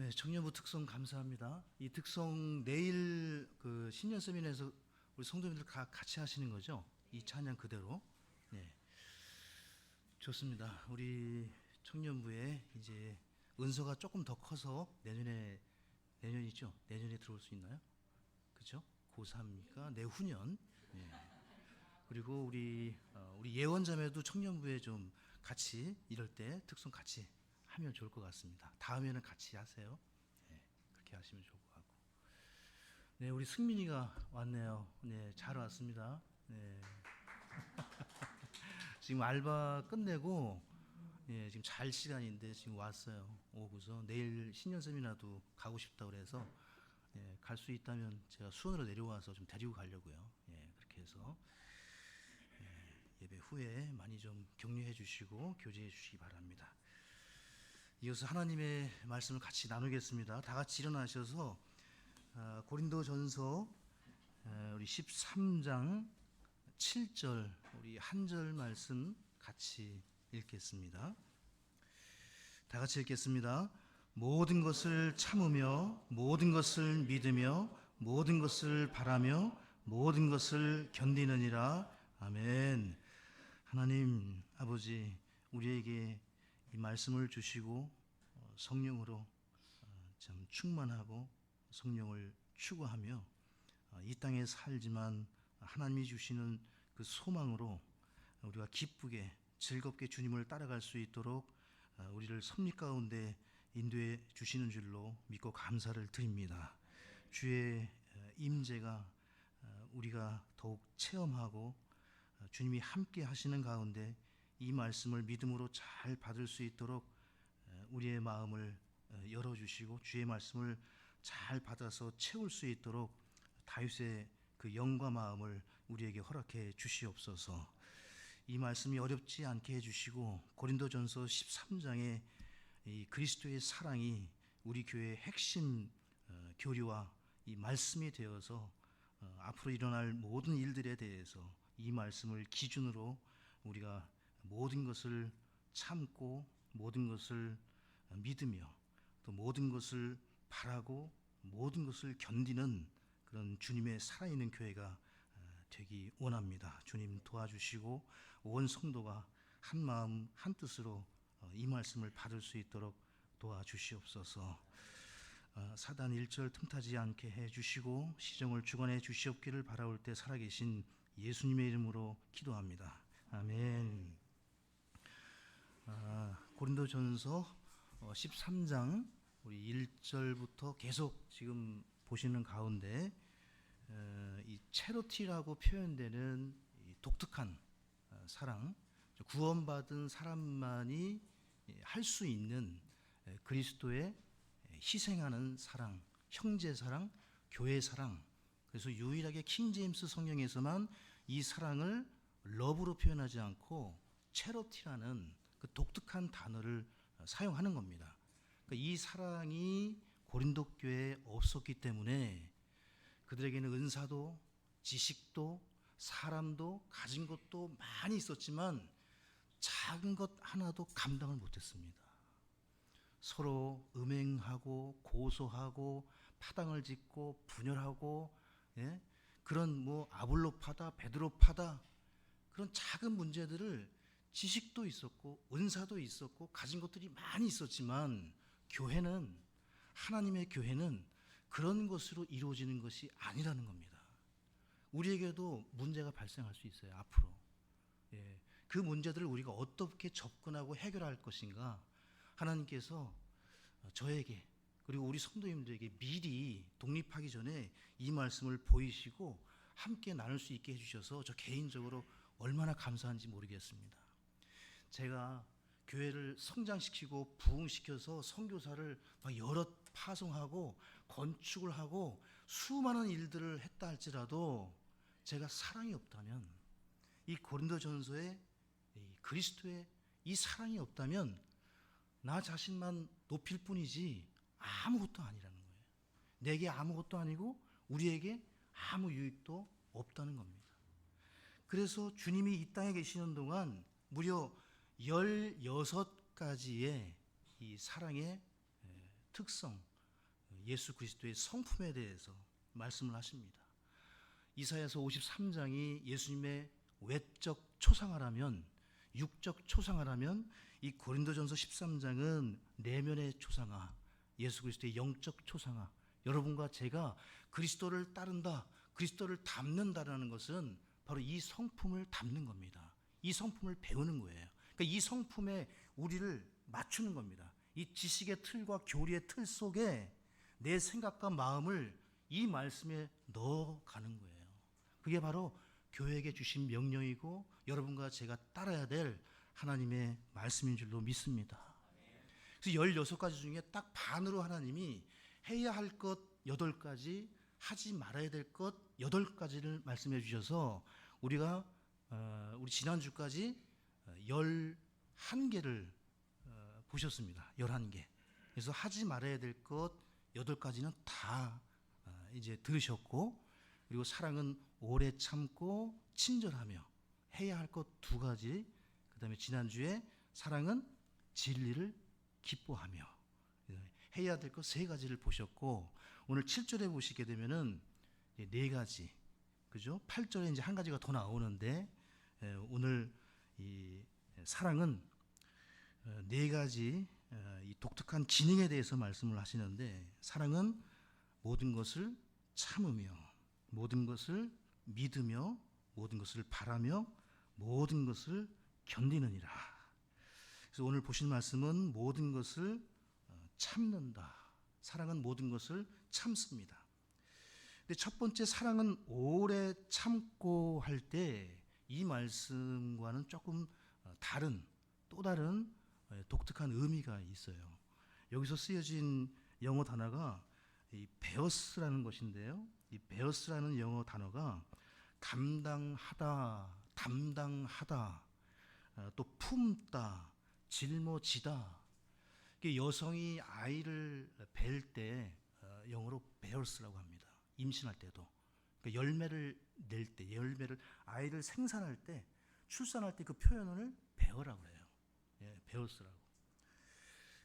네, 청년부 특송 감사합니다. 이 특송 내일 그 신년 세미나에서 우리 성도님들 같이 하시는 거죠? 이 찬양 그대로. 네, 좋습니다. 우리 청년부에 이제 은서가 조금 더 커서 내년이죠? 내년에 들어올 수 있나요? 그죠? 고3이니까 내후년. 네. 그리고 우리 예원자매도 청년부에 좀 같이 이럴 때 특송 같이 하면 좋을 것 같습니다. 다음에는 같이 하세요. 네, 그렇게 하시면 좋을 것 같고. 네, 우리 승민이가 왔네요. 네, 잘 왔습니다. 네, 지금 알바 끝내고 지금 잘 시간인데 지금 왔어요. 오고서 내일 신년 세미나도 가고 싶다 그래서 갈 수 있다면 제가 수원으로 내려와서 좀 데리고 가려고요. 그렇게 해서 예배 후에 많이 좀 격려해 주시고 교제해 주시기 바랍니다. 이어서 하나님의 말씀을 같이 나누겠습니다. 다 같이 일어나셔서 고린도전서 우리 13장 7절 우리 한 절 말씀 같이 읽겠습니다. 다 같이 읽겠습니다. 모든 것을 참으며 모든 것을 믿으며 모든 것을 바라며 모든 것을 견디느니라. 아멘. 하나님 아버지, 우리에게 이 말씀을 주시고 성령으로 참 충만하고 성령을 추구하며 이 땅에 살지만 하나님이 주시는 그 소망으로 우리가 기쁘게 즐겁게 주님을 따라갈 수 있도록 우리를 섭리 가운데 인도해 주시는 줄로 믿고 감사를 드립니다. 주의 임재가 우리가 더욱 체험하고 주님이 함께 하시는 가운데 이 말씀을 믿음으로 잘 받을 수 있도록 우리의 마음을 열어주시고 주의 말씀을 잘 받아서 채울 수 있도록 다윗의 그 영과 마음을 우리에게 허락해 주시옵소서. 이 말씀이 어렵지 않게 해주시고 고린도전서 13장의 이 그리스도의 사랑이 우리 교회의 핵심 교리와 이 말씀이 되어서 앞으로 일어날 모든 일들에 대해서 이 말씀을 기준으로 우리가 모든 것을 참고 모든 것을 믿으며 또 모든 것을 바라고 모든 것을 견디는 그런 주님의 살아있는 교회가 되기 원합니다. 주님 도와주시고 온 성도가 한 마음 한 뜻으로 이 말씀을 받을 수 있도록 도와주시옵소서. 사단 일절 틈타지 않게 해주시고 시정을 주관해 주시옵기를 바라올 때 살아계신 예수님의 이름으로 기도합니다. 아멘. 고린도전서 13장 우리 1절부터 계속 지금 보시는 가운데 이 체러티라고 표현되는 이 독특한 사랑, 구원받은 사람만이 할 수 있는 그리스도의 희생하는 사랑, 형제 사랑, 교회 사랑. 그래서 유일하게 킹제임스 성경에서만 이 사랑을 러브로 표현하지 않고 체러티라는 그 독특한 단어를 사용하는 겁니다. 그러니까 이 사랑이 고린도 교회에 없었기 때문에 그들에게는 은사도 지식도 사람도 가진 것도 많이 있었지만 작은 것 하나도 감당을 못했습니다. 서로 음행하고 고소하고 파당을 짓고 분열하고 그런 뭐 아볼로파다 베드로파다 그런 작은 문제들을 지식도 있었고 은사도 있었고 가진 것들이 많이 있었지만 교회는 하나님의 교회는 그런 것으로 이루어지는 것이 아니라는 겁니다. 우리에게도 문제가 발생할 수 있어요. 앞으로 그 문제들을 우리가 어떻게 접근하고 해결할 것인가 하나님께서 저에게 그리고 우리 성도님들에게 미리 독립하기 전에 이 말씀을 보이시고 함께 나눌 수 있게 해주셔서 저 개인적으로 얼마나 감사한지 모르겠습니다. 제가 교회를 성장시키고 부흥시켜서 선교사를 막 여럿 파송하고 건축을 하고 수많은 일들을 했다 할지라도 제가 사랑이 없다면 이 고린도전서의 그리스도의 이 사랑이 없다면 나 자신만 높일 뿐이지 아무것도 아니라는 거예요. 내게 아무것도 아니고 우리에게 아무 유익도 없다는 겁니다. 그래서 주님이 이 땅에 계시는 동안 무려 16가지의 이 사랑의 특성, 예수 그리스도의 성품에 대해서 말씀을 하십니다. 이사야서 53장이 예수님의 외적 초상화라면, 육적 초상화라면, 이 고린도전서 13장은 내면의 초상화, 예수 그리스도의 영적 초상화. 여러분과 제가 그리스도를 따른다, 그리스도를 닮는다라는 것은 바로 이 성품을 닮는 겁니다. 이 성품을 배우는 거예요. 그러니까 이 성품에 우리를 맞추는 겁니다. 이 지식의 틀과 교리의 틀 속에 내 생각과 마음을 이 말씀에 넣어가는 거예요. 그게 바로 교회에게 주신 명령이고 여러분과 제가 따라야 될 하나님의 말씀인 줄로 믿습니다. 그래서 16가지 중에 딱 반으로 하나님이 해야 할 것 8가지, 하지 말아야 될 것 8가지를 말씀해 주셔서 우리가 우리 지난주까지 11개를 보셨습니다. 11개. 그래서 하지 말아야 될 것 8가지는 다 이제 들으셨고, 그리고 사랑은 오래 참고 친절하며, 해야 할 것 2가지, 그 다음에 지난주에 사랑은 진리를 기뻐하며, 해야 될 것 3가지를 보셨고, 오늘 7절에 보시게 되면은 4가지, 그죠? 8절에 이제 1가지가 더 나오는데, 오늘 이 사랑은 4가지 이 독특한 기능에 대해서 말씀을 하시는데, 사랑은 모든 것을 참으며, 모든 것을 믿으며, 모든 것을 바라며, 모든 것을 견디느니라. 그래서 오늘 보실 말씀은 모든 것을 참는다. 사랑은 모든 것을 참습니다. 근데 첫 번째 사랑은 오래 참고 할 때 이 말씀과는 조금 다른, 또 다른 독특한 의미가 있어요. 여기서 쓰여진 영어 단어가 이 베어스라는 것인데요. 이 베어스라는 영어 단어가 감당하다, 담당하다, 또 품다, 짊어지다. 여성이 아이를 뵐 때 영어로 bears라고 합니다. 임신할 때도. 그러니까 열매를 낼 때, 아이를 생산할 때, 출산할 때 그 표현을 bear라고 해요. bears라고.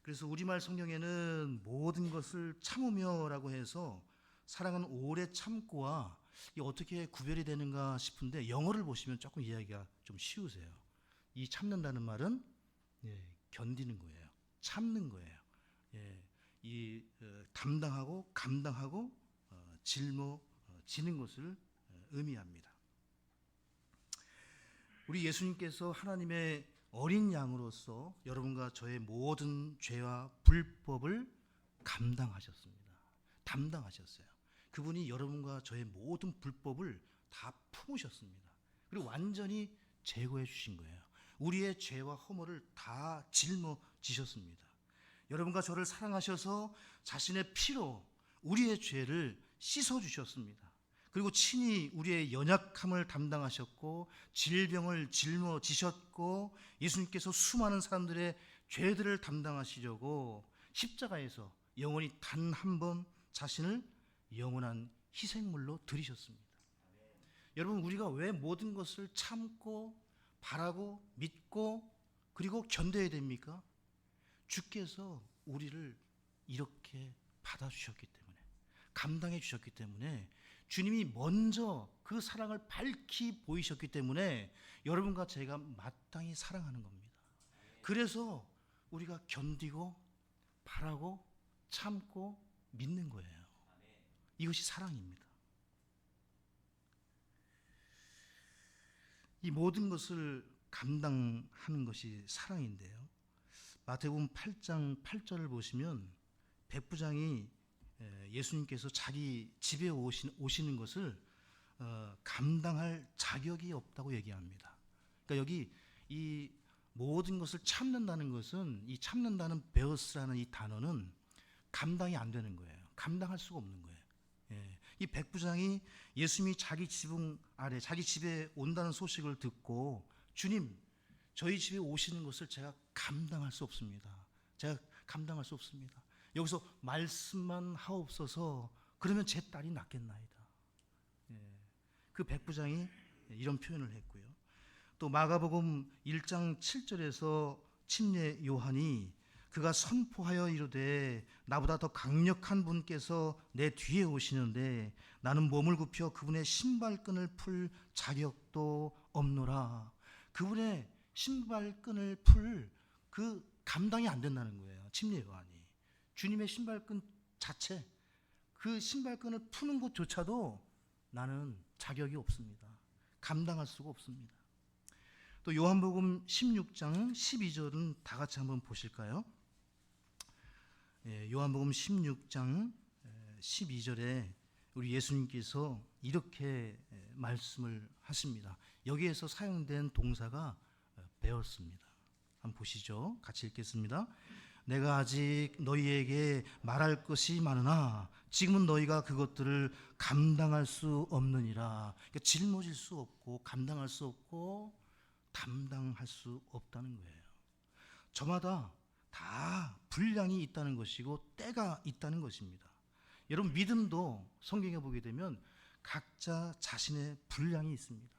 그래서 우리말 성경에는 모든 것을 참으며라고 해서 사랑은 오래 참고와 이 어떻게 구별이 되는가 싶은데, 영어를 보시면 조금 이해하기가 좀 쉬우세요. 이 참는다는 말은 견디는 거예요. 참는 거예요. 이 담당하고 감당하고 짊어지는 것을 의미합니다. 우리 예수님께서 하나님의 어린 양으로서 여러분과 저의 모든 죄와 불법을 감당하셨습니다. 담당하셨어요. 그분이 여러분과 저의 모든 불법을 다 품으셨습니다. 그리고 완전히 제거해 주신 거예요. 우리의 죄와 허물을 다 짊어지셨습니다. 여러분과 저를 사랑하셔서 자신의 피로 우리의 죄를 씻어주셨습니다. 그리고 친히 우리의 연약함을 담당하셨고 질병을 짊어지셨고, 예수님께서 수많은 사람들의 죄들을 담당하시려고 십자가에서 영원히 단 한 번 자신을 영원한 희생물로 드리셨습니다. 여러분, 우리가 왜 모든 것을 참고 바라고 믿고 그리고 견뎌야 됩니까? 주께서 우리를 이렇게 받아주셨기 때문에, 감당해 주셨기 때문에, 주님이 먼저 그 사랑을 밝히 보이셨기 때문에 여러분과 제가 마땅히 사랑하는 겁니다. 그래서 우리가 견디고 바라고 참고 믿는 거예요. 이것이 사랑입니다. 이 모든 것을 감당하는 것이 사랑인데요. 마태복음 8장 8절을 보시면 백부장이 예수님께서 자기 집에 오시는 것을 감당할 자격이 없다고 얘기합니다. 그러니까 여기 이 모든 것을 참는다는 것은, 이 참는다는 베어스라는 이 단어는 감당이 안 되는 거예요. 감당할 수가 없는 거예요. 이 백부장이 예수님이 자기 지붕 아래, 자기 집에 온다는 소식을 듣고, 주님, 저희 집에 오시는 것을 제가 감당할 수 없습니다. 제가 감당할 수 없습니다. 여기서 말씀만 하옵소서, 그러면 제 딸이 낫겠나이다. 그 백부장이 이런 표현을 했고요. 또 마가복음 1장 7절에서 침례 요한이 그가 선포하여 이르되 나보다 더 강력한 분께서 내 뒤에 오시는데 나는 몸을 굽혀 그분의 신발끈을 풀 자격도 없노라. 그분의 신발끈을 풀 그 감당이 안 된다는 거예요. 침례 요한이 주님의 신발끈 자체, 그 신발끈을 푸는 것조차도 나는 자격이 없습니다. 감당할 수가 없습니다. 또 요한복음 16장 12절은 다 같이 한번 보실까요? 요한복음 16장 12절에 우리 예수님께서 이렇게 말씀을 하십니다. 여기에서 사용된 동사가 배웠습니다. 한번 보시죠. 같이 읽겠습니다. 내가 아직 너희에게 말할 것이 많으나 지금은 너희가 그것들을 감당할 수 없느니라. 그러니까 짊어질 수 없고 감당할 수 없고 담당할 수 없다는 거예요. 저마다 다 분량이 있다는 것이고 때가 있다는 것입니다. 여러분 믿음도 성경에 보게 되면 각자 자신의 분량이 있습니다.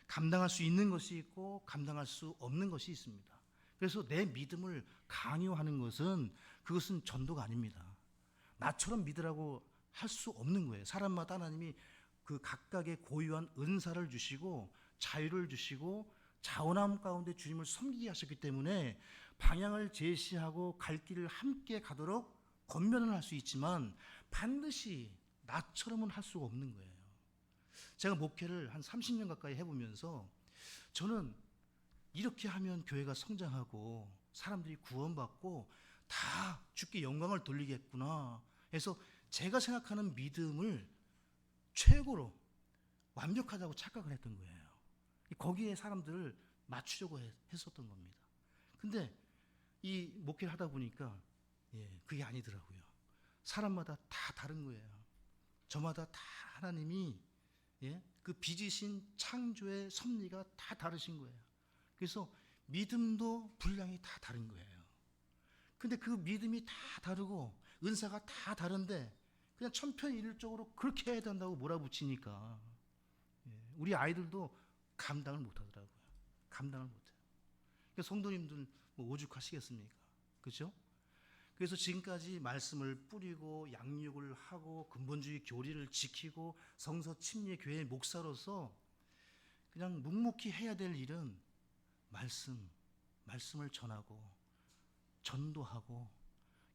감당할 수 있는 것이 있고 감당할 수 없는 것이 있습니다. 그래서 내 믿음을 강요하는 것은 그것은 전도가 아닙니다. 나처럼 믿으라고 할 수 없는 거예요. 사람마다 하나님이 그 각각의 고유한 은사를 주시고 자유를 주시고 자원함 가운데 주님을 섬기게 하셨기 때문에 방향을 제시하고 갈 길을 함께 가도록 권면을 할 수 있지만 반드시 나처럼은 할 수가 없는 거예요. 제가 목회를 한 30년 가까이 해보면서 저는 이렇게 하면 교회가 성장하고 사람들이 구원받고 다 주께 영광을 돌리겠구나 해서 제가 생각하는 믿음을 최고로 완벽하다고 착각을 했던 거예요. 거기에 사람들을 맞추려고 했었던 겁니다. 근데 이 목회를 하다 보니까 그게 아니더라고요. 사람마다 다 다른 거예요. 저마다 다 하나님이 그 빚으신 창조의 섭리가 다 다르신 거예요. 그래서 믿음도 분량이 다 다른 거예요. 근데 그 믿음이 다 다르고 은사가 다 다른데 그냥 천편일률적으로 그렇게 해야 된다고 몰아붙이니까 우리 아이들도 감당을 못 하더라고요. 감당을 못 해요. 그러니까 성도님들 뭐 오죽하시겠습니까? 그렇죠? 그래서 지금까지 말씀을 뿌리고 양육을 하고 근본주의 교리를 지키고 성서 침례 교회 목사로서 그냥 묵묵히 해야 될 일은 말씀을 전하고 전도하고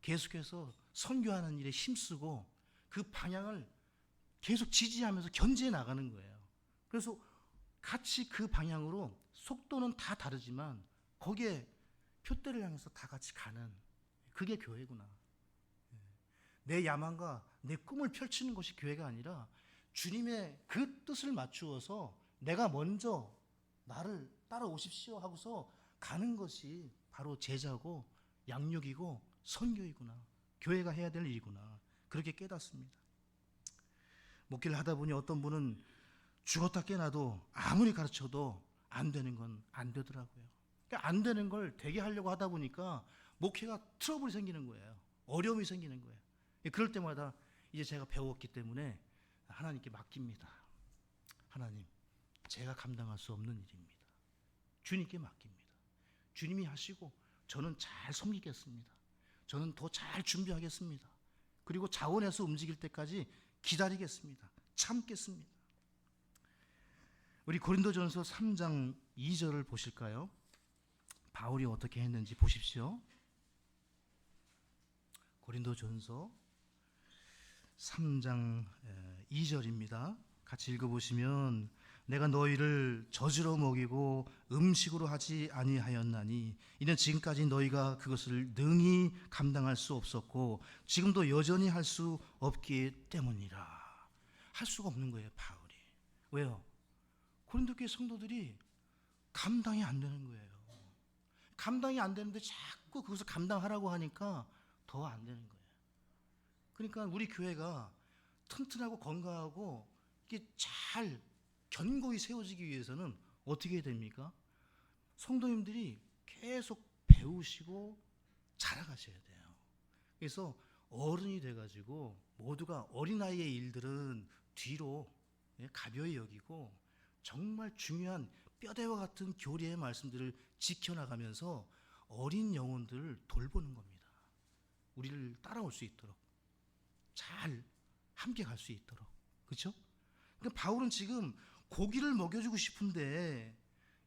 계속해서 선교하는 일에 힘쓰고 그 방향을 계속 지지하면서 견제해 나가는 거예요. 그래서 같이 그 방향으로 속도는 다 다르지만 거기에 표대를 향해서 다 같이 가는 그게 교회구나. 내 야망과 내 꿈을 펼치는 것이 교회가 아니라 주님의 그 뜻을 맞추어서 내가 먼저 나를 따라오십시오 하고서 가는 것이 바로 제자고 양육이고 선교이구나. 교회가 해야 될 일이구나. 그렇게 깨닫습니다. 목회를 하다 보니 어떤 분은 죽었다 깨나도 아무리 가르쳐도 안 되는 건 안 되더라고요. 그러니까 안 되는 걸 되게 하려고 하다 보니까 목회가 트러블이 생기는 거예요. 어려움이 생기는 거예요. 그럴 때마다 이제 제가 배웠기 때문에 하나님께 맡깁니다. 하나님, 제가 감당할 수 없는 일입니다. 주님께 맡깁니다. 주님이 하시고 저는 잘 섬기겠습니다. 저는 더 잘 준비하겠습니다. 그리고 자원해서 움직일 때까지 기다리겠습니다. 참겠습니다. 우리 고린도전서 3장 2절을 보실까요? 바울이 어떻게 했는지 보십시오. 고린도전서 3장 2절입니다. 같이 읽어보시면 내가 너희를 젖으로 먹이고 음식으로 하지 아니하였나니 이는 지금까지 너희가 그것을 능히 감당할 수 없었고 지금도 여전히 할 수 없기 때문이라. 할 수가 없는 거예요, 바울이. 왜요? 고린도 교회 성도들이 감당이 안 되는 거예요. 감당이 안 되는데 자꾸 그것을 감당하라고 하니까 더 안 되는 거예요. 그러니까 우리 교회가 튼튼하고 건강하고 이게 잘 견고히 세워지기 위해서는 어떻게 됩니까? 성도님들이 계속 배우시고 자라가셔야 돼요. 그래서 어른이 돼가지고 모두가 어린아이의 일들은 뒤로 가벼이 여기고 정말 중요한 뼈대와 같은 교리의 말씀들을 지켜나가면서 어린 영혼들을 돌보는 겁니다. 우리를 따라올 수 있도록, 잘 함께 갈 수 있도록. 그렇죠? 그러니까 바울은 지금 고기를 먹여주고 싶은데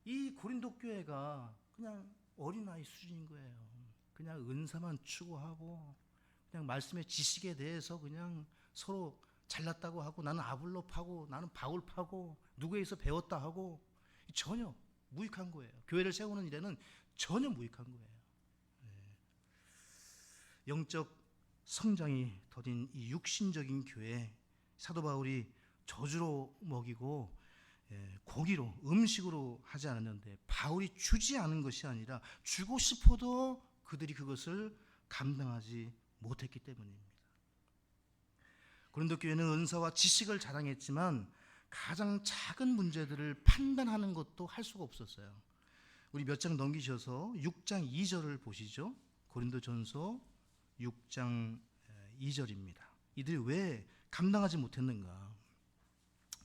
이 고린도 교회가 그냥 어린아이 수준인 거예요. 그냥 은사만 추구하고 그냥 말씀의 지식에 대해서 그냥 서로 잘났다고 하고, 나는 아볼로 파고 나는 바울 파고 누구에게서 배웠다 하고, 전혀 무익한 거예요. 교회를 세우는 일에는 전혀 무익한 거예요. 영적 성장이 더딘 이 육신적인 교회, 사도 바울이 저주로 먹이고 고기로, 음식으로 하지 않았는데, 바울이 주지 않은 것이 아니라 주고 싶어도 그들이 그것을 감당하지 못했기 때문입니다. 고린도 교회는 은사와 지식을 자랑했지만 가장 작은 문제들을 판단하는 것도 할 수가 없었어요. 우리 몇 장 넘기셔서 6장 2절을 보시죠. 고린도전서 6장 2절입니다. 이들이 왜 감당하지 못했는가?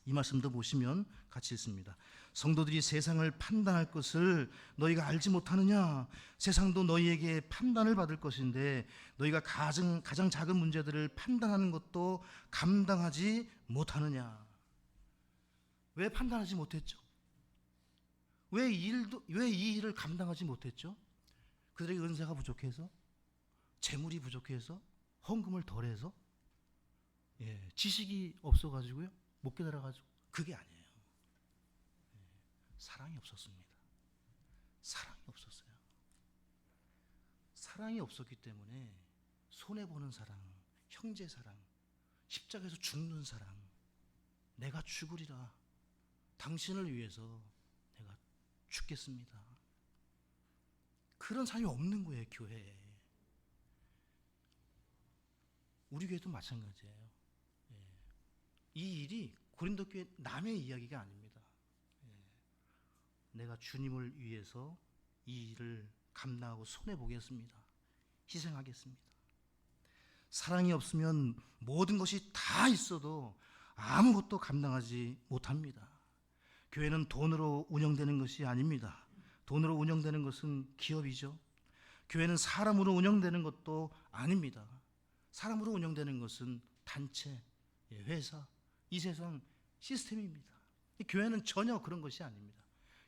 이 말씀도 보시면 같이 읽습니다. 성도들이 세상을 판단할 것을 너희가 알지 못하느냐? 세상도 너희에게 판단을 받을 것인데 너희가 가장 작은 문제들을 판단하는 것도 감당하지 못하느냐? 왜 판단하지 못했죠? 왜 이 일을 감당하지 못했죠? 그들에게 은사가 부족해서? 재물이 부족해서? 헌금을 덜해서? 지식이 없어가지고요? 못 깨달아가지고? 그게 아니에요. 사랑이 없었습니다. 사랑이 없었어요. 사랑이 없었기 때문에 손해보는 사랑, 형제 사랑, 십자가에서 죽는 사랑, 내가 죽으리라, 당신을 위해서 내가 죽겠습니다, 그런 사람이 없는 거예요. 교회에. 우리 교회도 마찬가지예요. 이 일이 고린도 교회 남의 이야기가 아닙니다. 내가 주님을 위해서 이 일을 감당하고 손해보겠습니다. 희생하겠습니다. 사랑이 없으면 모든 것이 다 있어도 아무것도 감당하지 못합니다. 교회는 돈으로 운영되는 것이 아닙니다. 돈으로 운영되는 것은 기업이죠. 교회는 사람으로 운영되는 것도 아닙니다. 사람으로 운영되는 것은 단체, 회사, 이 세상 시스템입니다. 교회는 전혀 그런 것이 아닙니다.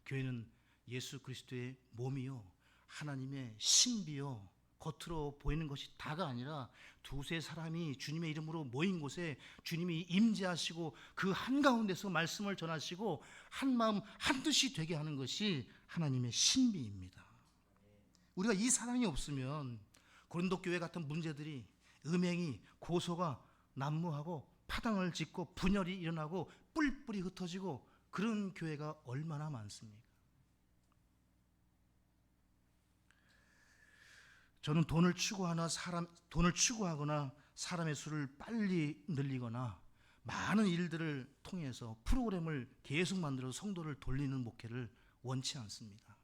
교회는 예수 그리스도의 몸이요, 하나님의 신비요, 겉으로 보이는 것이 다가 아니라 두세 사람이 주님의 이름으로 모인 곳에 주님이 임재하시고 그 한가운데서 말씀을 전하시고 한 마음 한 뜻이 되게 하는 것이 하나님의 신비입니다. 우리가 이 사랑이 없으면 고린도 교회 같은 문제들이, 음행이, 고소가 난무하고 파당을 짓고 분열이 일어나고 뿔뿔이 흩어지고 그런 교회가 얼마나 많습니까? 저는 돈을 추구하거나 사람의 수를 빨리 늘리거나 많은 일들을 통해서 프로그램을 계속 만들어서 성도를 돌리는 목회를 원치 않습니다.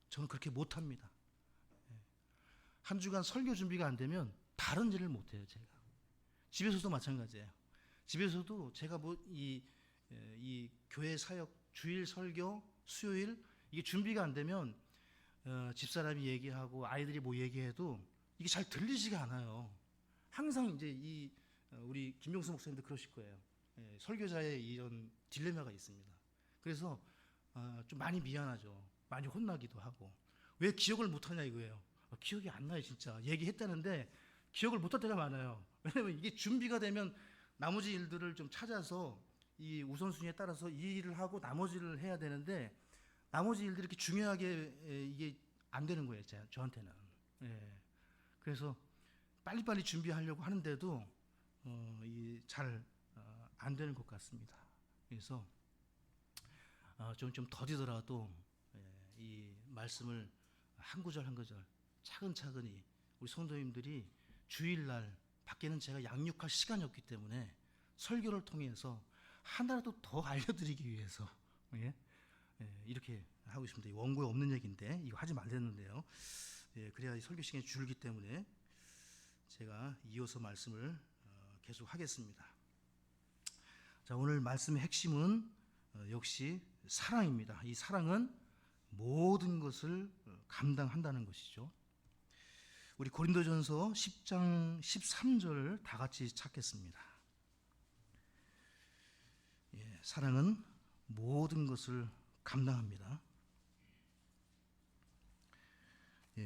저는 그렇게 못합니다. 한 주간 설교 준비가 안 되면 다른 일을 못해요. 제가 집에서도 마찬가지예요. 집에서도 제가 이 교회 사역, 주일 설교, 수요일 이게 준비가 안 되면 집사람이 얘기하고 아이들이 뭐 얘기해도 이게 잘 들리지가 않아요. 항상 이제 우리 김병수 목사님도 그러실 거예요. 설교자의 이런 딜레마가 있습니다. 그래서 좀 많이 미안하죠. 많이 혼나기도 하고. 왜 기억을 못하냐 이거예요. 기억이 안 나요. 진짜 얘기했다는데 기억을 못할 때가 많아요. 왜냐면 이게 준비가 되면 나머지 일들을 좀 찾아서 이 우선순위에 따라서 이 일을 하고 나머지를 해야 되는데 나머지 일들이 이렇게 중요하게 이게 안 되는 거예요. 저한테는. 그래서 빨리빨리 준비하려고 하는데도 잘 안 되는 것 같습니다. 그래서 좀 더디더라도 이 말씀을 한 구절 한 구절 차근차근히 우리 성도님들이 주일날 밖에는 제가 양육할 시간이 없기 때문에 설교를 통해서 하나라도 더 알려드리기 위해서 이렇게 하고 있습니다. 원고에 없는 얘기인데 이거 하지 말랬는데요. 그래야 설교 시간이 줄기 때문에 제가 이어서 말씀을 계속 하겠습니다. 자, 오늘 말씀의 핵심은 역시 사랑입니다. 이 사랑은 모든 것을 감당한다는 것이죠. 우리 고린도전서 10장 13절 다 같이 찾겠습니다. 사랑은 모든 것을 감당합니다.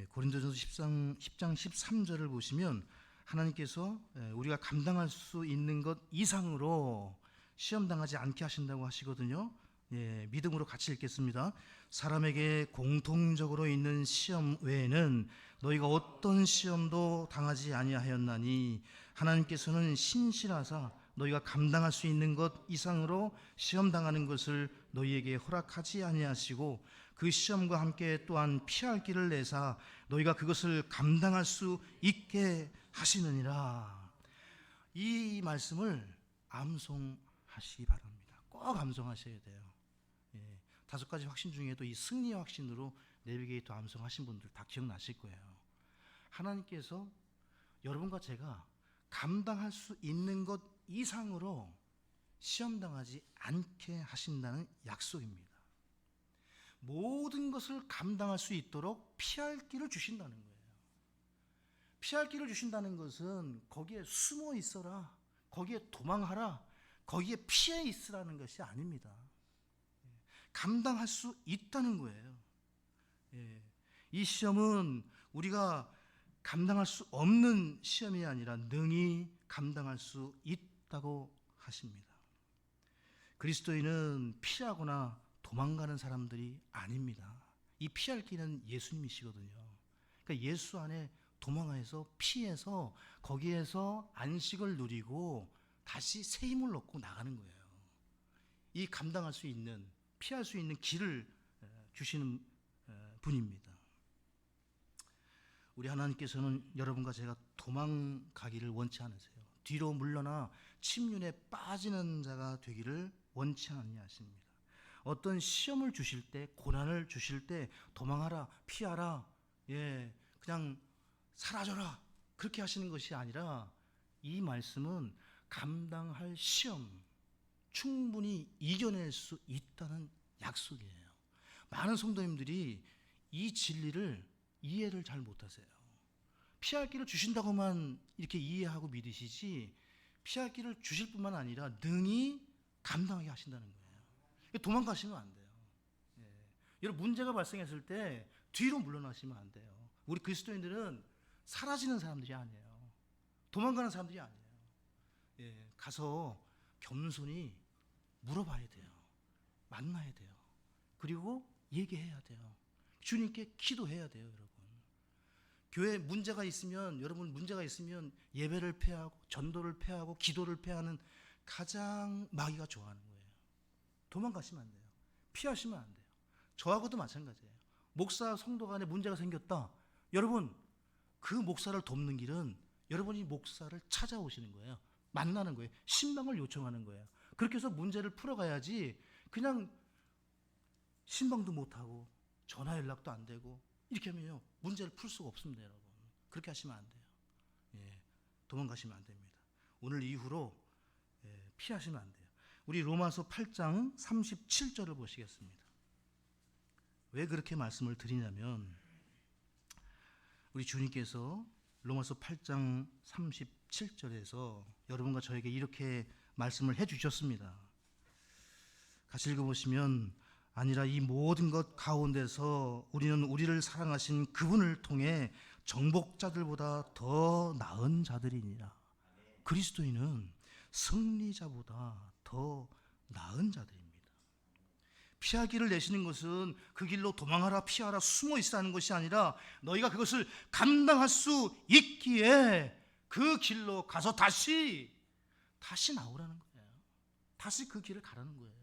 고린도전서 10장 13절을 보시면 하나님께서 우리가 감당할 수 있는 것 이상으로 시험당하지 않게 하신다고 하시거든요. 믿음으로 같이 읽겠습니다. 사람에게 공통적으로 있는 시험 외에는 너희가 어떤 시험도 당하지 아니하였나니 하나님께서는 신실하사 너희가 감당할 수 있는 것 이상으로 시험 당하는 것을 너희에게 허락하지 아니하시고 그 시험과 함께 또한 피할 길을 내사 너희가 그것을 감당할 수 있게 하시느니라. 이 말씀을 암송하시기 바랍니다. 꼭 암송하셔야 돼요. 5가지 확신 중에도 이 승리의 확신으로 내비게이터 암송하신 분들 다 기억나실 거예요. 하나님께서 여러분과 제가 감당할 수 있는 것 이상으로 시험당하지 않게 하신다는 약속입니다. 모든 것을 감당할 수 있도록 피할 길을 주신다는 거예요. 피할 길을 주신다는 것은 거기에 숨어 있어라, 거기에 도망하라, 거기에 피해 있으라는 것이 아닙니다. 감당할 수 있다는 거예요. 이 시험은 우리가 감당할 수 없는 시험이 아니라 능히 감당할 수 있다고 하십니다. 그리스도인은 피하거나 도망가는 사람들이 아닙니다. 이 피할 길은 예수님이시거든요. 그러니까 예수 안에 도망해서 피해서 거기에서 안식을 누리고 다시 새 힘을 얻고 나가는 거예요. 이 감당할 수 있는, 피할 수 있는 길을 주시는 분입니다. 우리 하나님께서는 여러분과 제가 도망가기를 원치 않으세요. 뒤로 물러나 침륜에 빠지는 자가 되기를 원치 아니하십니다. 어떤 시험을 주실 때, 고난을 주실 때 도망하라, 피하라, 그냥 사라져라, 그렇게 하시는 것이 아니라 이 말씀은 감당할 시험, 충분히 이겨낼 수 있다는 약속이에요. 많은 성도님들이 이 진리를 이해를 잘 못하세요. 피할 길을 주신다고만 이렇게 이해하고 믿으시지 피할 길을 주실 뿐만 아니라 능히 감당하게 하신다는 거예요. 도망가시면 안 돼요. 여러분, 문제가 발생했을 때 뒤로 물러나시면 안 돼요. 우리 그리스도인들은 사라지는 사람들이 아니에요. 도망가는 사람들이 아니에요. 가서 겸손히 물어봐야 돼요. 만나야 돼요. 그리고 얘기해야 돼요. 주님께 기도해야 돼요, 여러분. 교회에 문제가 있으면, 여러분 문제가 있으면 예배를 폐하고 전도를 폐하고 기도를 폐하는 가장 마귀가 좋아하는 거예요. 도망가시면 안 돼요. 피하시면 안 돼요. 저하고도 마찬가지예요. 목사 성도 간에 문제가 생겼다. 여러분, 그 목사를 돕는 길은 여러분이 목사를 찾아오시는 거예요. 만나는 거예요. 신방을 요청하는 거예요. 그렇게 해서 문제를 풀어가야지 그냥 신방도 못하고 전화 연락도 안 되고 이렇게 하면요, 문제를 풀 수가 없습니다, 여러분. 그렇게 하시면 안 돼요. 도망가시면 안 됩니다. 오늘 이후로 피하시면 안 돼요. 우리 로마서 8장 37절을 보시겠습니다. 왜 그렇게 말씀을 드리냐면 우리 주님께서 로마서 8장 37절에서 여러분과 저에게 이렇게 말씀을 해주셨습니다. 같이 읽어보시면, 아니라 이 모든 것 가운데서 우리는 우리를 사랑하신 그분을 통해 정복자들보다 더 나은 자들이니라. 그리스도인은 승리자보다 더 나은 자들입니다. 피할 길을 내시는 것은 그 길로 도망하라, 피하라, 숨어 있으라는 것이 아니라 너희가 그것을 감당할 수 있기에 그 길로 가서 다시 나오라는 거예요. 다시 그 길을 가라는 거예요.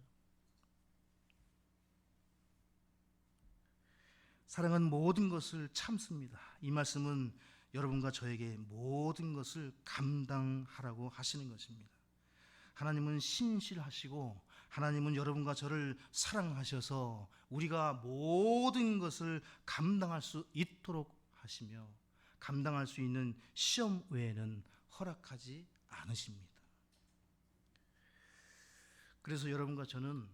사랑은 모든 것을 참습니다. 이 말씀은 여러분과 저에게 모든 것을 감당하라고 하시는 것입니다. 하나님은 신실하시고 하나님은 여러분과 저를 사랑하셔서 우리가 모든 것을 감당할 수 있도록 하시며 감당할 수 있는 시험 외에는 허락하지 않으십니다. 그래서 여러분과 저는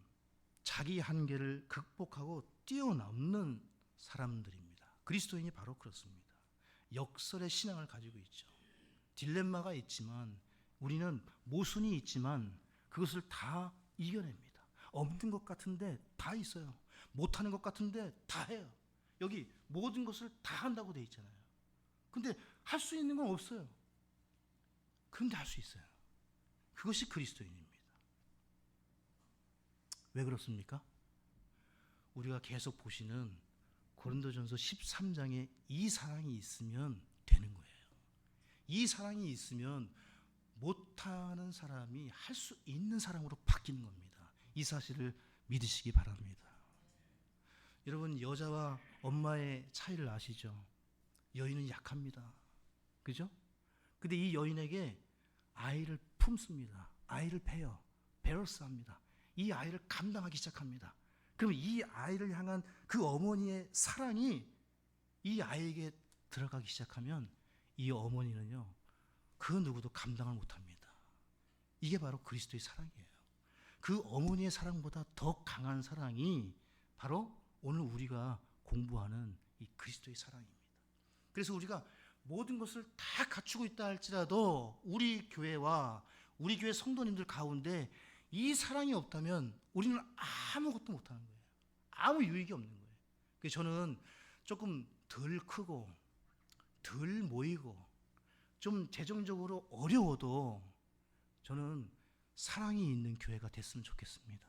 자기 한계를 극복하고 뛰어넘는 사람들입니다. 그리스도인이 바로 그렇습니다. 역설의 신앙을 가지고 있죠. 딜레마가 있지만, 우리는 모순이 있지만 그것을 다 이겨냅니다. 없는 것 같은데 다 있어요. 못하는 것 같은데 다 해요. 여기 모든 것을 다 한다고 돼 있잖아요. 근데 할 수 있는 건 없어요. 그런데 할 수 있어요. 그것이 그리스도인입니다. 왜 그렇습니까? 우리가 계속 보시는 고린도전서 13장에 이 사랑이 있으면 되는 거예요. 이 사랑이 있으면 못하는 사람이 할 수 있는 사람으로 바뀌는 겁니다. 이 사실을 믿으시기 바랍니다. 여러분, 여자와 엄마의 차이를 아시죠? 여인은 약합니다. 그죠? 근데 이 여인에게 아이를 품습니다. 아이를 배요. 베러스합니다. 이 아이를 감당하기 시작합니다. 그럼 이 아이를 향한 그 어머니의 사랑이 이 아이에게 들어가기 시작하면 이 어머니는요, 그 누구도 감당을 못합니다. 이게 바로 그리스도의 사랑이에요. 그 어머니의 사랑보다 더 강한 사랑이 바로 오늘 우리가 공부하는 이 그리스도의 사랑입니다. 그래서 우리가 모든 것을 다 갖추고 있다 할지라도 우리 교회와 우리 교회 성도님들 가운데 이 사랑이 없다면 우리는 아무것도 못하는 거예요. 아무 유익이 없는 거예요. 그래서 저는 조금 덜 크고 덜 모이고 좀 재정적으로 어려워도 저는 사랑이 있는 교회가 됐으면 좋겠습니다.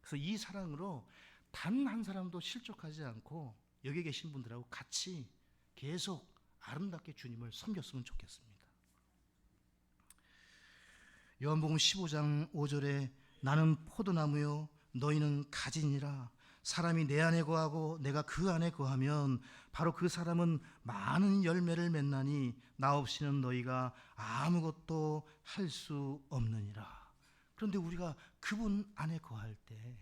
그래서 이 사랑으로 단 한 사람도 실족하지 않고 여기 계신 분들하고 같이 계속 아름답게 주님을 섬겼으면 좋겠습니다. 요한복음 15장 5절에 나는 포도나무요 너희는 가지니라. 사람이 내 안에 거하고 내가 그 안에 거하면 바로 그 사람은 많은 열매를 맺나니 나 없이는 너희가 아무것도 할 수 없느니라. 그런데 우리가 그분 안에 거할 때,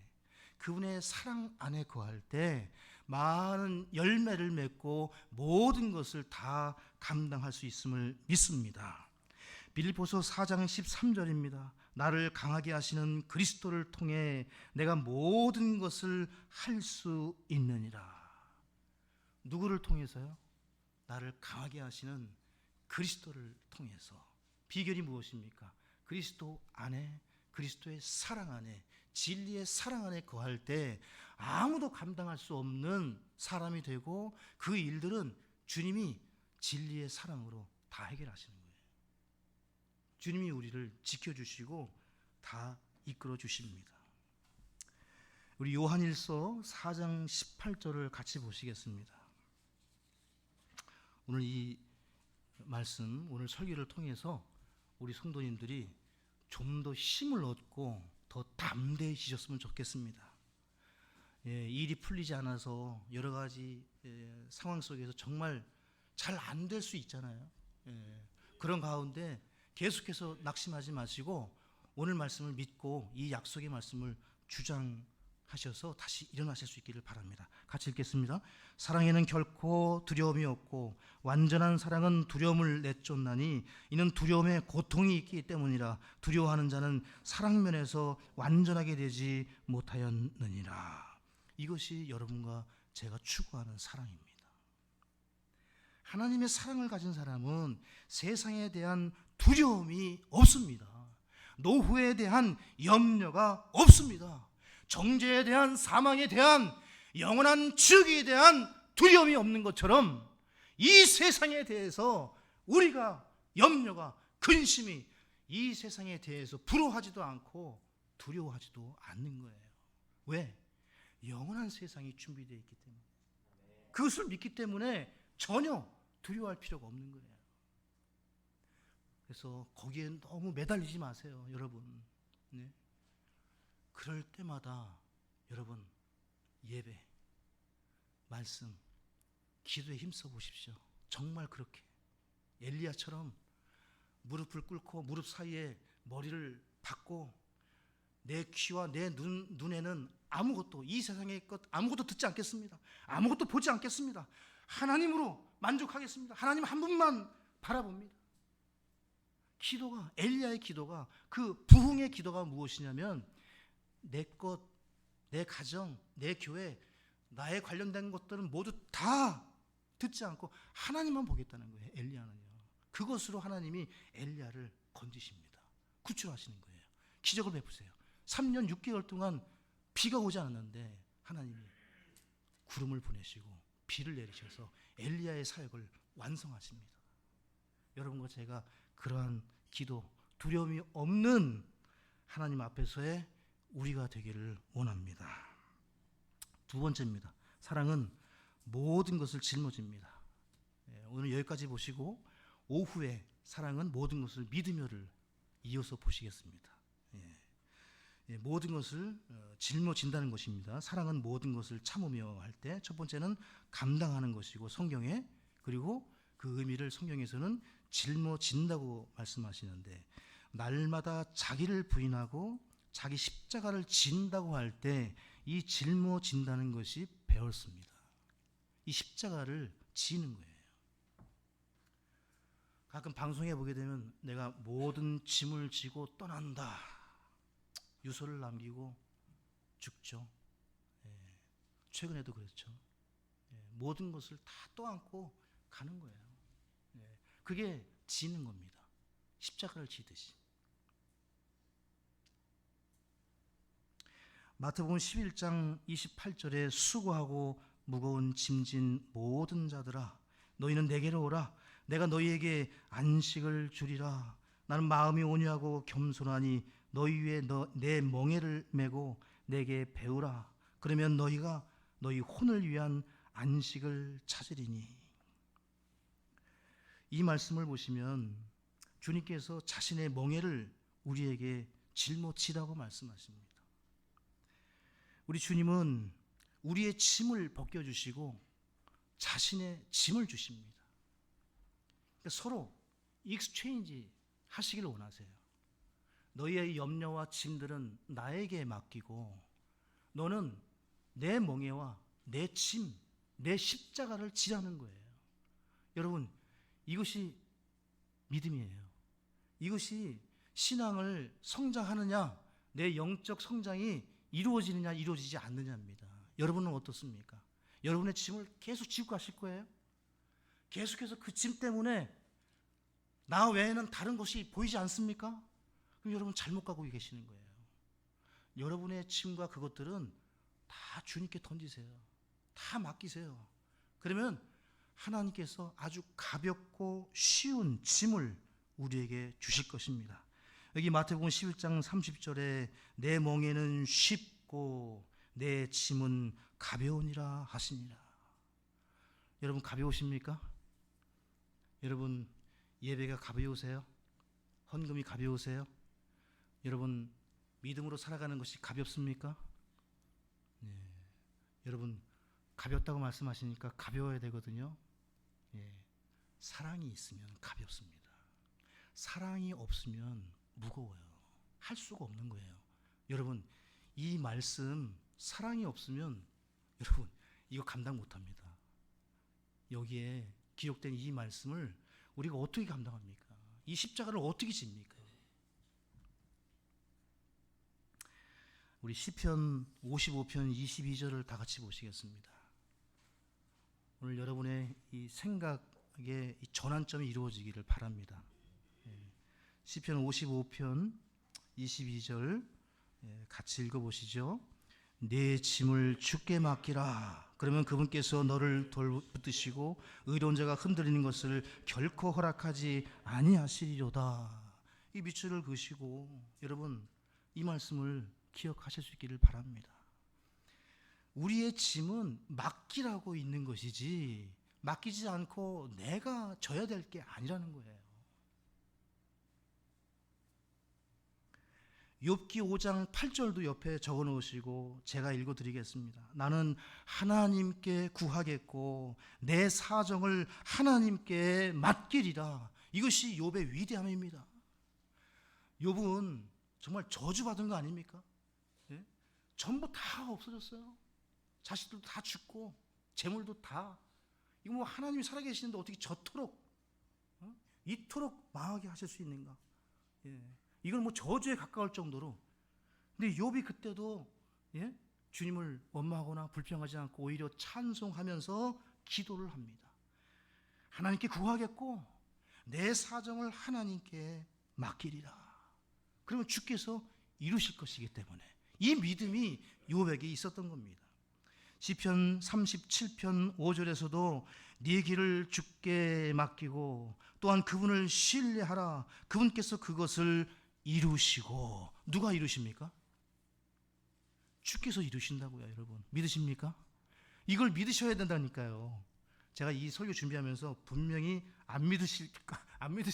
그분의 사랑 안에 거할 때 많은 열매를 맺고 모든 것을 다 감당할 수 있음을 믿습니다. 빌립보서 4장 13절입니다. 나를 강하게 하시는 그리스도를 통해 내가 모든 것을 할 수 있느니라. 누구를 통해서요? 나를 강하게 하시는 그리스도를 통해서. 비결이 무엇입니까? 그리스도 안에, 그리스도의 사랑 안에, 진리의 사랑 안에 거할 때 아무도 감당할 수 없는 사람이 되고 그 일들은 주님이 진리의 사랑으로 다 해결하시는 거예요. 주님이 우리를 지켜주시고 다 이끌어 주십니다. 우리 요한일서 4장 18절을 같이 보시겠습니다. 오늘 이 말씀, 오늘 설교를 통해서 우리 성도님들이 좀 더 힘을 얻고 더 담대해지셨으면 좋겠습니다. 일이 풀리지 않아서 여러 가지 상황 속에서 정말 잘 안 될 수 있잖아요. 그런 가운데 계속해서 낙심하지 마시고 오늘 말씀을 믿고 이 약속의 말씀을 주장하셔서 다시 일어나실 수 있기를 바랍니다. 같이 읽겠습니다. 사랑에는 결코 두려움이 없고 완전한 사랑은 두려움을 내쫓나니 이는 두려움에 고통이 있기 때문이라. 두려워하는 자는 사랑면에서 완전하게 되지 못하였느니라. 이것이 여러분과 제가 추구하는 사랑입니다. 하나님의 사랑을 가진 사람은 세상에 대한 두려움이 없습니다. 노후에 대한 염려가 없습니다. 정죄에 대한, 사망에 대한, 영원한 지옥에 대한 두려움이 없는 것처럼 이 세상에 대해서 우리가 염려가, 근심이 이 세상에 대해서 부러워하지도 않고 두려워하지도 않는 거예요. 왜? 영원한 세상이 준비되어 있기 때문에. 그것을 믿기 때문에 전혀 두려워할 필요가 없는 거예요. 그래서 거기에 너무 매달리지 마세요, 여러분. 네? 그럴 때마다 여러분 예배, 말씀, 기도에 힘써 보십시오. 정말 그렇게 엘리야처럼 무릎을 꿇고 무릎 사이에 머리를 박고 내 귀와 내 눈에는 아무것도, 이 세상의 것 아무것도 듣지 않겠습니다. 아무것도 보지 않겠습니다. 하나님으로 만족하겠습니다. 하나님 한 분만 바라봅니다. 기도가, 엘리야의 기도가, 그 부흥의 기도가 무엇이냐면 내 것, 내 가정, 내 교회 나에 관련된 것들은 모두 다 듣지 않고 하나님만 보겠다는 거예요. 엘리야는요. 그것으로 하나님이 엘리야를 건지십니다. 구출하시는 거예요. 기적을 베푸세요. 3년 6개월 동안 비가 오지 않았는데 하나님이 구름을 보내시고 비를 내리셔서 엘리야의 사역을 완성하십니다. 여러분과 제가 그러한 기도, 두려움이 없는 하나님 앞에서의 우리가 되기를 원합니다. 두 번째입니다. 사랑은 모든 것을 짊어집니다. 오늘 여기까지 보시고 오후에 사랑은 모든 것을 믿으며를 이어서 보시겠습니다. 모든 것을 짊어진다는 것입니다. 사랑은 모든 것을 참으며 할 때 첫 번째는 감당하는 것이고 성경에, 그리고 그 의미를 성경에서는 짊어진다고 말씀하시는데, 날마다 자기를 부인하고 자기 십자가를 진다고 할 때 이 짊어진다는 것이 배웠습니다. 이 십자가를 지는 거예요. 가끔 방송에 보게 되면 내가 모든 짐을 지고 떠난다, 유서를 남기고 죽죠. 최근에도 그랬죠. 모든 것을 다 떠안고 가는 거예요. 그게 지는 겁니다. 십자가를 지듯이. 마태복음 11장 28절에 수고하고 무거운 짐진 모든 자들아 너희는 내게로 오라. 내가 너희에게 안식을 주리라. 나는 마음이 온유하고 겸손하니 너희 위에 내 멍에를 메고 내게 배우라. 그러면 너희가 너희 혼을 위한 안식을 찾으리니. 이 말씀을 보시면 주님께서 자신의 멍에를 우리에게 짊어지라고 말씀하십니다. 우리 주님은 우리의 짐을 벗겨주시고 자신의 짐을 주십니다. 그러니까 서로 익스체인지 하시길 원하세요. 너희의 염려와 짐들은 나에게 맡기고 너는 내 멍에와 내 짐, 내 십자가를 지라는 거예요. 여러분, 이것이 믿음이에요. 이것이 신앙을 성장하느냐, 내 영적 성장이 이루어지느냐 이루어지지 않느냐입니다. 여러분은 어떻습니까? 여러분의 짐을 계속 지고 가실 거예요? 계속해서 그 짐 때문에 나 외에는 다른 것이 보이지 않습니까? 그럼 여러분 잘못 가고 계시는 거예요. 여러분의 짐과 그것들은 다 주님께 던지세요. 다 맡기세요. 그러면 하나님께서 아주 가볍고 쉬운 짐을 우리에게 주실 것입니다. 여기 마태복음 11장 30절에 내 멍에는 쉽고 내 짐은 가벼우니라 하시니라. 여러분 가벼우십니까? 여러분 예배가 가벼우세요? 헌금이 가벼우세요? 여러분 믿음으로 살아가는 것이 가볍습니까? 네. 여러분 가볍다고 말씀하시니까 가벼워야 되거든요. 사랑이 있으면 가볍습니다. 사랑이 없으면 무거워요. 할 수가 없는 거예요. 여러분 이 말씀, 사랑이 없으면 여러분 이거 감당 못합니다. 여기에 기록된 이 말씀을 우리가 어떻게 감당합니까? 이 십자가를 어떻게 집니까? 우리 시편 55편 22절을 다 같이 보시겠습니다. 오늘 여러분의 이 생각의 이 전환점이 이루어지기를 바랍니다. 시편 55편 22절 같이 읽어보시죠. 내 짐을 주께 맡기라. 그러면 그분께서 너를 돌붙드시고 의로운 자가 흔들리는 것을 결코 허락하지 아니하시리로다. 이 밑줄을 그으시고 여러분 이 말씀을 기억하실 수 있기를 바랍니다. 우리의 짐은 맡기라고 있는 것이지 맡기지 않고 내가 져야 될 게 아니라는 거예요. 욥기 5장 8절도 옆에 적어 놓으시고 제가 읽어 드리겠습니다. 나는 하나님께 구하겠고 내 사정을 하나님께 맡기리라. 이것이 욥의 위대함입니다. 욥은 정말 저주받은 거 아닙니까? 전부 다 없어졌어요. 자식들도 다 죽고 재물도 다. 이거 뭐 하나님이 살아계시는데 어떻게 저토록 이토록 망하게 하실 수 있는가? 이건 뭐 저주에 가까울 정도로. 근데 욥이 그때도 주님을 원망하거나 불평하지 않고 오히려 찬송하면서 기도를 합니다. 하나님께 구하겠고 내 사정을 하나님께 맡기리라. 그러면 주께서 이루실 것이기 때문에 이 믿음이 요백에 있었던 겁니다. 시편 37편 5절에서도 네 길을 주께 맡기고 또한 그분을 신뢰하라. 그분께서 그것을 이루시고. 누가 이루십니까? 주께서 이루신다고요. 여러분 믿으십니까? 이걸 믿으셔야 된다니까요. 제가 이 설교 준비하면서 분명히 안 믿으실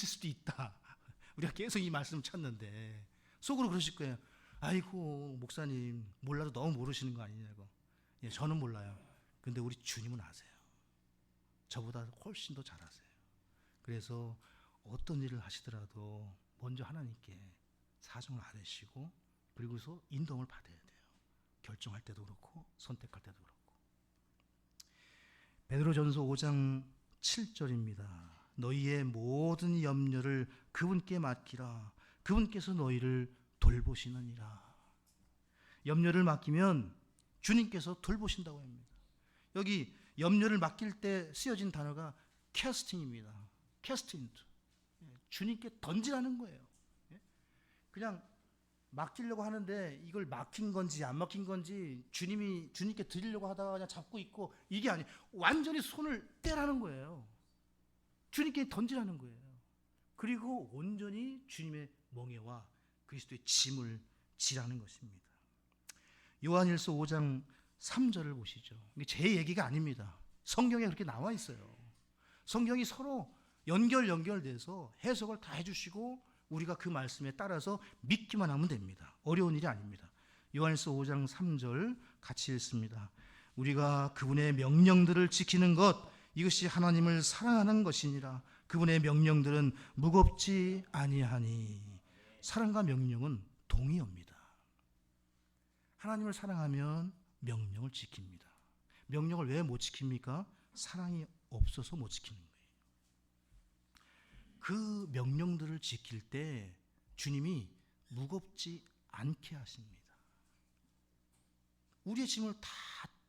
수도 있다. 우리가 계속 이 말씀을 찾는데 속으로 그러실 거예요. 아이고 목사님 몰라도 너무 모르시는 거 아니냐고. 예, 저는 몰라요. 근데 우리 주님은 아세요. 저보다 훨씬 더 잘 아세요. 그래서 어떤 일을 하시더라도 먼저 하나님께 사정을 아뢰시고 그리고서 인도를 받아야 돼요. 결정할 때도 그렇고 선택할 때도 그렇고. 베드로전서 5장 7절입니다. 너희의 모든 염려를 그분께 맡기라. 그분께서 너희를 돌보시느니라. 염려를 맡기면 주님께서 돌보신다고 합니다. 여기 염려를 맡길 때 쓰여진 단어가 캐스팅입니다. 캐스팅. 주님께 던지라는 거예요. 그냥 맡기려고 하는데 이걸 맡긴 건지 안 맡긴 건지 주님께 드리려고 하다가 그냥 잡고 있고 이게 아니에요. 완전히 손을 떼라는 거예요. 주님께 던지라는 거예요. 그리고 온전히 주님의 멍에와 그리스도의 짐을 지라는 것입니다. 요한일서 5장 3절을 보시죠. 이게 제 얘기가 아닙니다. 성경에 그렇게 나와 있어요. 성경이 서로 연결돼서 해석을 다 해주시고 우리가 그 말씀에 따라서 믿기만 하면 됩니다. 어려운 일이 아닙니다. 요한일서 5장 3절 같이 읽습니다. 우리가 그분의 명령들을 지키는 것 이것이 하나님을 사랑하는 것이니라. 그분의 명령들은 무겁지 아니하니. 사랑과 명령은 동의어입니다. 하나님을 사랑하면 명령을 지킵니다. 명령을 왜 못 지킵니까? 사랑이 없어서 못 지키는 거예요. 그 명령들을 지킬 때 주님이 무겁지 않게 하십니다. 우리의 짐을 다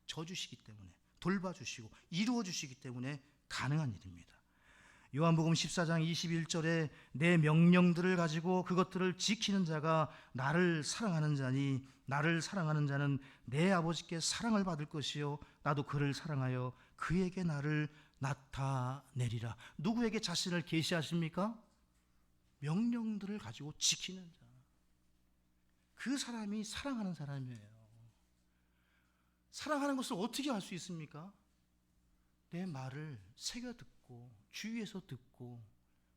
져주시기 때문에 돌봐주시고 이루어주시기 때문에 가능한 일입니다. 요한복음 14장 21절에 내 명령들을 가지고 그것들을 지키는 자가 나를 사랑하는 자니 나를 사랑하는 자는 내 아버지께 사랑을 받을 것이요 나도 그를 사랑하여 그에게 나를 나타내리라. 누구에게 자신을 계시하십니까? 명령들을 가지고 지키는 자. 그 사람이 사랑하는 사람이에요. 사랑하는 것을 어떻게 알 수 있습니까? 내 말을 새겨 듣고 주위에서 듣고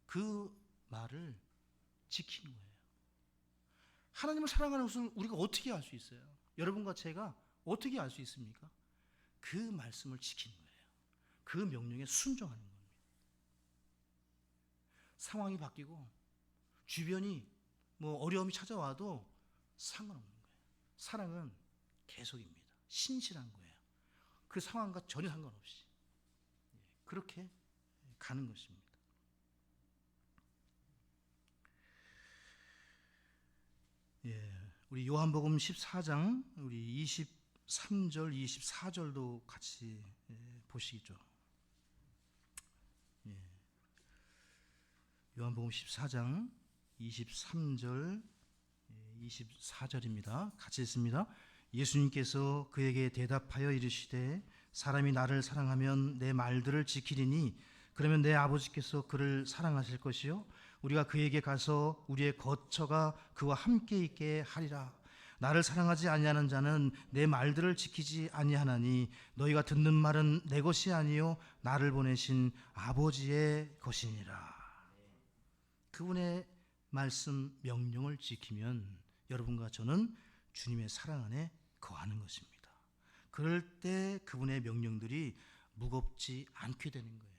그 말을 지키는 거예요. 하나님을 사랑하는 것을 우리가 어떻게 알 수 있어요? 여러분과 제가 어떻게 알 수 있습니까? 그 말씀을 지키는 거예요. 그 명령에 순종하는 겁니다. 상황이 바뀌고 주변이 어려움이 찾아와도 상관없는 거예요. 사랑은 계속입니다. 신실한 거예요. 그 상황과 전혀 상관없이 그렇게 가는 것입니다. 우리 요한복음 14장 우리 23절 24절도 같이 보시죠. 요한복음 14장 23절 24절입니다. 같이 읽습니다. 예수님께서 그에게 대답하여 이르시되 사람이 나를 사랑하면 내 말들을 지키리니 그러면 내 아버지께서 그를 사랑하실 것이요 우리가 그에게 가서 우리의 거처가 그와 함께 있게 하리라. 나를 사랑하지 아니하는 자는 내 말들을 지키지 아니하나니 너희가 듣는 말은 내 것이 아니요 나를 보내신 아버지의 것이니라. 그분의 말씀 명령을 지키면 여러분과 저는 주님의 사랑 안에 거하는 것입니다. 그럴 때 그분의 명령들이 무겁지 않게 되는 거예요.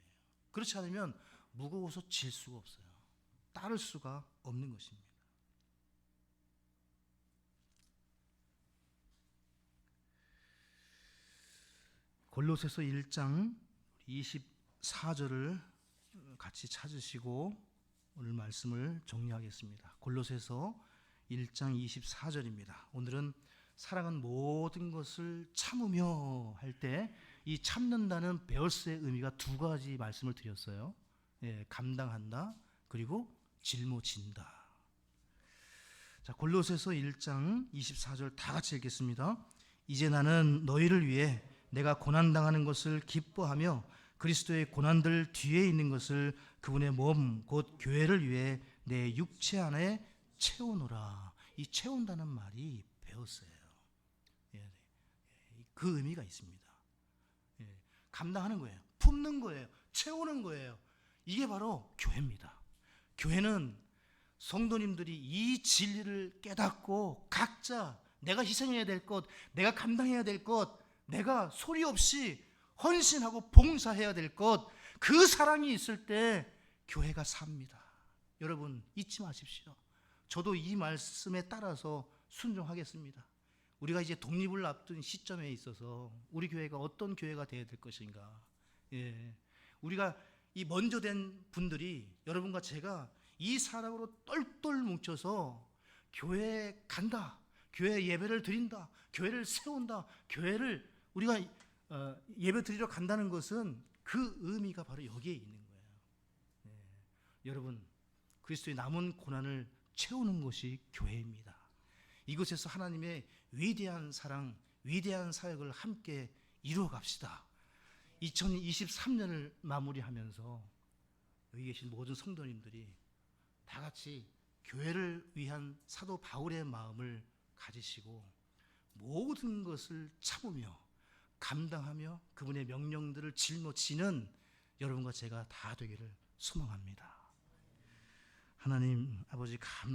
그렇지 않으면 무거워서 질 수가 없어요. 따를 수가 없는 것입니다. 골로새서 1장 24절을 같이 찾으시고 오늘 말씀을 정리하겠습니다. 골로새서 1장 24절입니다. 오늘은 사랑은 모든 것을 참으며 할 때 이 참는다는 베어스의 의미가 두 가지 말씀을 드렸어요. 예, 감당한다, 그리고 짊어진다. 자, 골로새서 1장 24절 다 같이 읽겠습니다. 이제 나는 너희를 위해 내가 고난당하는 것을 기뻐하며 그리스도의 고난들 뒤에 있는 것을 그분의 몸 곧 교회를 위해 내 육체 안에 채우노라. 이 채운다는 말이 베어스예요. 예, 그 의미가 있습니다. 예, 감당하는 거예요. 품는 거예요. 채우는 거예요. 이게 바로 교회입니다. 교회는 성도님들이 이 진리를 깨닫고 각자 내가 희생해야 될 것, 내가 감당해야 될 것, 내가 소리 없이 헌신하고 봉사해야 될 것, 그 사랑이 있을 때 교회가 삽니다. 여러분 잊지 마십시오. 저도 이 말씀에 따라서 순종하겠습니다. 우리가 이제 독립을 앞둔 시점에 있어서 우리 교회가 어떤 교회가 되어야 될 것인가. 예, 우리가 이 먼저 된 분들이 여러분과 제가 이 사랑으로 똘똘 뭉쳐서 교회에 간다, 교회 예배를 드린다, 교회를 세운다, 교회를 우리가 예배 드리러 간다는 것은 그 의미가 바로 여기에 있는 거예요. 예, 여러분 그리스도의 남은 고난을 채우는 것이 교회입니다. 이곳에서 하나님의 위대한 사랑, 위대한 사역을 함께 이루어 갑시다. 2023년을 마무리하면서 여기 계신 모든 성도님들이 다 같이 교회를 위한 사도 바울의 마음을 가지시고 모든 것을 참으며 감당하며 그분의 명령들을 짊어지는 여러분과 제가 다 되기를 소망합니다. 하나님 아버지 감사합니다.